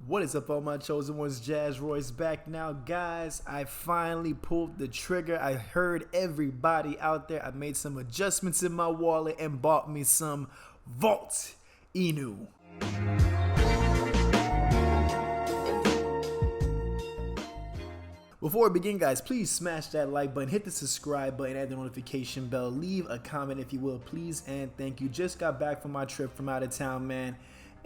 What is up, all my chosen ones? Jazz Royce back now, guys. I finally pulled the trigger. I heard everybody out there. I made some adjustments in my wallet and bought me some Vault Inu. Before we begin, guys, please smash that like button, hit the subscribe button, add the notification bell, leave a comment if you will, please, and thank you. Just got back from my trip from out of town, man.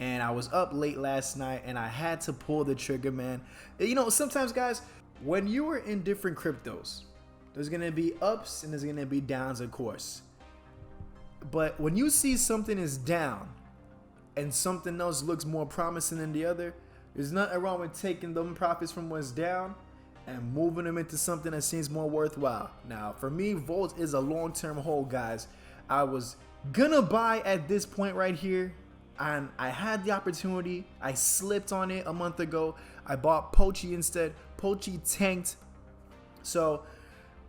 And I was up late last night and I had to pull the trigger, man. You know, sometimes, guys, when you are in different cryptos, there's gonna be ups and there's gonna be downs, of course. But when you see something is down and something else looks more promising than the other, there's nothing wrong with taking them profits from what's down and moving them into something that seems more worthwhile. Now, for me, Volt is a long-term hold, guys. I was gonna buy at this point right here, and I had the opportunity. I slipped on it a month ago. I bought Pochi instead. Pochi tanked. So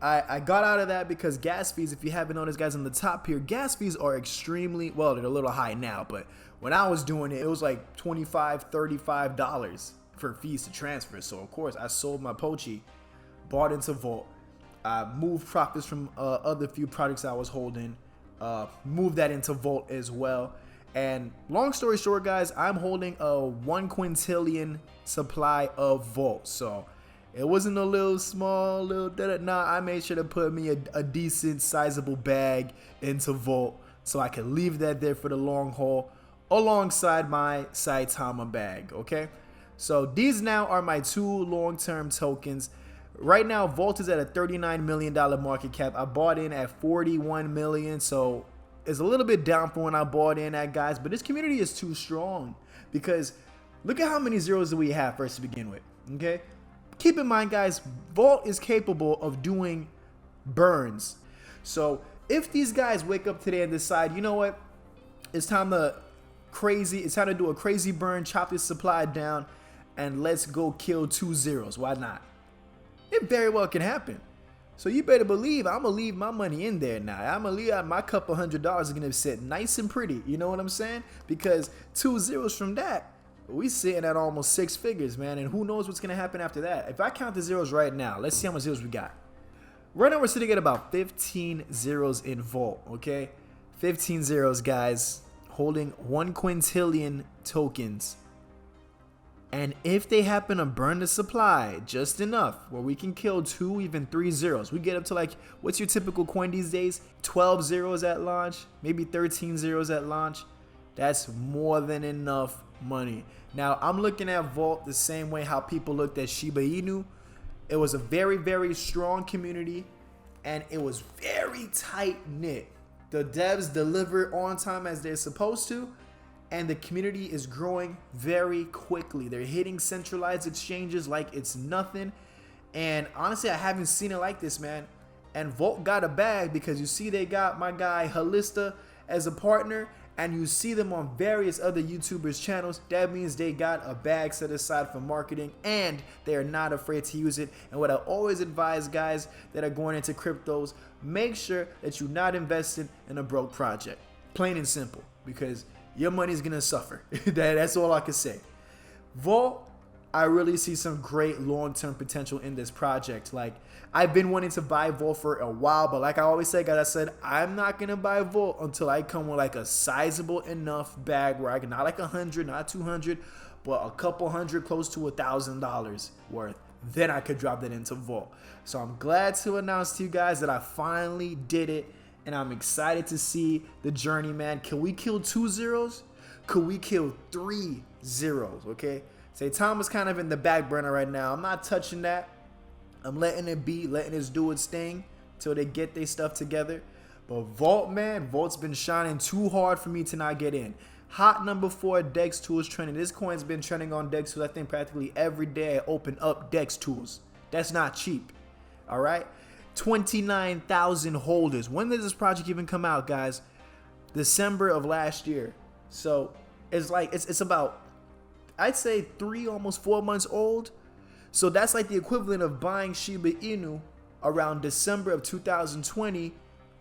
I got out of that because gas fees, if you haven't noticed, guys, on the top here, gas fees are extremely, well, they're a little high now, but when I was doing it, it was like $25, $35 for fees to transfer. So of course I sold my Pochi, bought into Volt. I moved profits from other few products I was holding, moved that into Volt as well. And long story short, guys, I'm holding a 1 quintillion supply of Volt. So it wasn't a little small, nah, I made sure to put me a decent sizable bag into Volt so I could leave that there for the long haul alongside my Saitama bag, okay? So these now are my two long-term tokens. Right now, Volt is at a $39 million market cap. I bought in at 41 million, so it's a little bit down from when I bought in at, guys, but this community is too strong because look at how many zeros do we have first to begin with, okay? Keep in mind, guys, Volt is capable of doing burns. So if these guys wake up today and decide, you know what, it's time to do a crazy burn, chop this supply down, and let's go kill 2 zeros. Why not? It very well can happen. So you better believe I'm gonna leave my money in there now. I'm gonna leave out my couple $100 are gonna sit nice and pretty. You know what I'm saying? Because 2 zeros from that, we sitting at almost 6 figures, man. And who knows what's gonna happen after that? If I count the zeros right now, let's see how much zeros we got. Right now we're sitting at about 15 zeros in Volt. Okay, 15 zeros, guys, holding 1 quintillion tokens. And if they happen to burn the supply just enough where we can kill 2, even 3 zeros, we get up to, like, what's your typical coin these days? 12 zeros at launch, maybe 13 zeros at launch. That's more than enough money. Now, I'm looking at Volt the same way how people looked at Shiba Inu. It was a very, very strong community, and it was very tight-knit. The devs deliver on time as they're supposed to, and the community is growing very quickly. They're hitting centralized exchanges like it's nothing. And honestly, I haven't seen it like this, man. And Volt got a bag because you see they got my guy Halista as a partner, and you see them on various other YouTubers' channels. That means they got a bag set aside for marketing, and they are not afraid to use it. And what I always advise guys that are going into cryptos, make sure that you're not investing in a broke project. Plain and simple, because your money's gonna suffer. That's all I can say. Volt, I really see some great long-term potential in this project. Like, I've been wanting to buy Volt for a while, but like I always say, guys, I said I'm not gonna buy Volt until I come with like a sizable enough bag where I can, not like 100, not 200, but a couple hundred, close to $1,000 worth. Then I could drop that into Volt. So I'm glad to announce to you guys that I finally did it. And I'm excited to see the journey, man. Can we kill 2 zeros? Could we kill 3 zeros? Okay. Saitama's kind of in the back burner right now. I'm not touching that. I'm letting it be, letting it do its thing till they get their stuff together. But Volt, man, Volt's been shining too hard for me to not get in. Hot number 4, Dex Tools trending. This coin's been trending on Dex Tools, I think, practically every day I open up Dex Tools. That's not cheap. All right. 29,000 holders. When did this project even come out, guys? December of last year. So it's like it's about, I'd say, 3, almost 4 months old. So that's like the equivalent of buying Shiba Inu around December of 2020,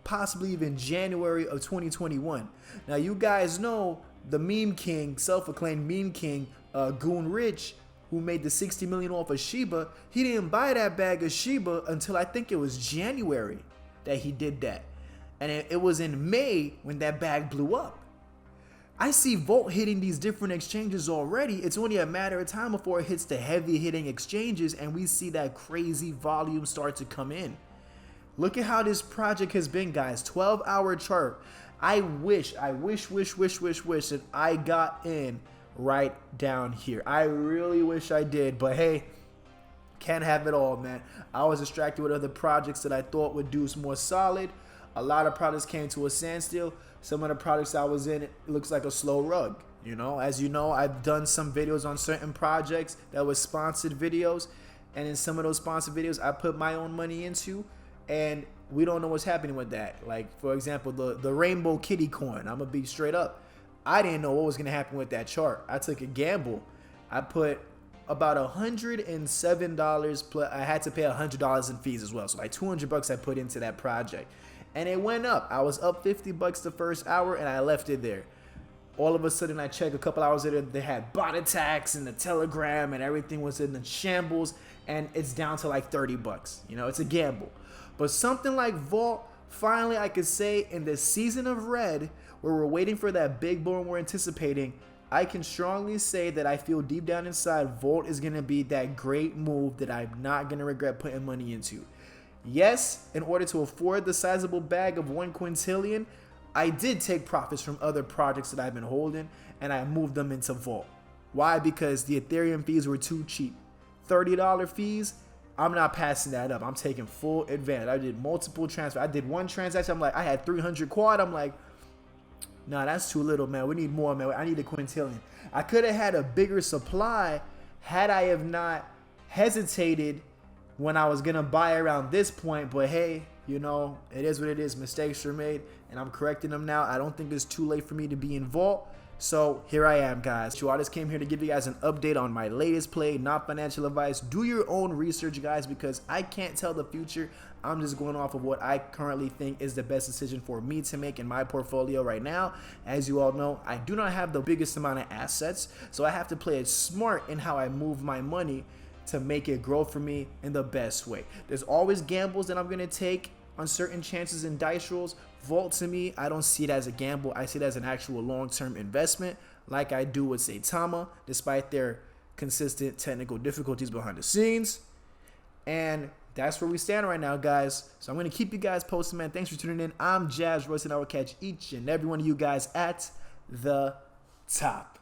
possibly even January of 2021. Now you guys know the meme king, self-acclaimed meme king, Goon Rich, who made the 60 million off of Shiba, he didn't buy that bag of Shiba until I think it was January that he did that. And it was in May when that bag blew up. I see Volt hitting these different exchanges already. It's only a matter of time before it hits the heavy hitting exchanges and we see that crazy volume start to come in. Look at how this project has been, guys. 12-hour chart. I wish that I got in right down here. I really wish I did, but hey, can't have it all, man. I was distracted with other projects that I thought would do more solid. A lot of projects came to a standstill. Some of the projects I was in, it looks like a slow rug. You know, as you know, I've done some videos on certain projects that were sponsored videos, and in some of those sponsored videos, I put my own money into, and we don't know what's happening with that. Like, for example, the Rainbow Kitty coin. I'm gonna be straight up. I didn't know what was gonna happen with that chart. I took a gamble. I put about $107 plus. I had to pay $100 in fees as well, so like $200 I put into that project, and it went up. I was up $50 the first hour, and I left it there. All of a sudden, I checked a couple hours later. They had bot attacks and the Telegram, and everything was in the shambles, and it's down to like $30. You know, it's a gamble. But something like Vault, finally, I could say in the season of red, where we're waiting for that big bull and we're anticipating, I can strongly say that I feel deep down inside Volt is going to be that great move that I'm not going to regret putting money into. Yes, in order to afford the sizable bag of 1 quintillion, I did take profits from other projects that I've been holding, and I moved them into Vault. Why? Because the Ethereum fees were too cheap. $30 fees, I'm not passing that up. I'm taking full advantage. I did multiple transfers. I did one transaction. I'm like, I had 300 quad. I'm like, nah, that's too little, man. We need more, man. I need a quintillion. I could have had a bigger supply had I have not hesitated when I was going to buy around this point. But hey, you know, it is what it is. Mistakes were made, and I'm correcting them now. I don't think it's too late for me to be in Vault. So here I am, guys. So I just came here to give you guys an update on my latest play, not financial advice. Do your own research, guys, because I can't tell the future. I'm just going off of what I currently think is the best decision for me to make in my portfolio right now. As you all know, I do not have the biggest amount of assets, so I have to play it smart in how I move my money to make it grow for me in the best way. There's always gambles that I'm going to take on certain chances and dice rolls. Vault, to me, I don't see it as a gamble. I see it as an actual long-term investment, like I do with Saitama, despite their consistent technical difficulties behind the scenes. And that's where we stand right now, guys. So I'm going to keep you guys posted, man. Thanks for tuning in. I'm Jazz Royce, and I will catch each and every one of you guys at the top.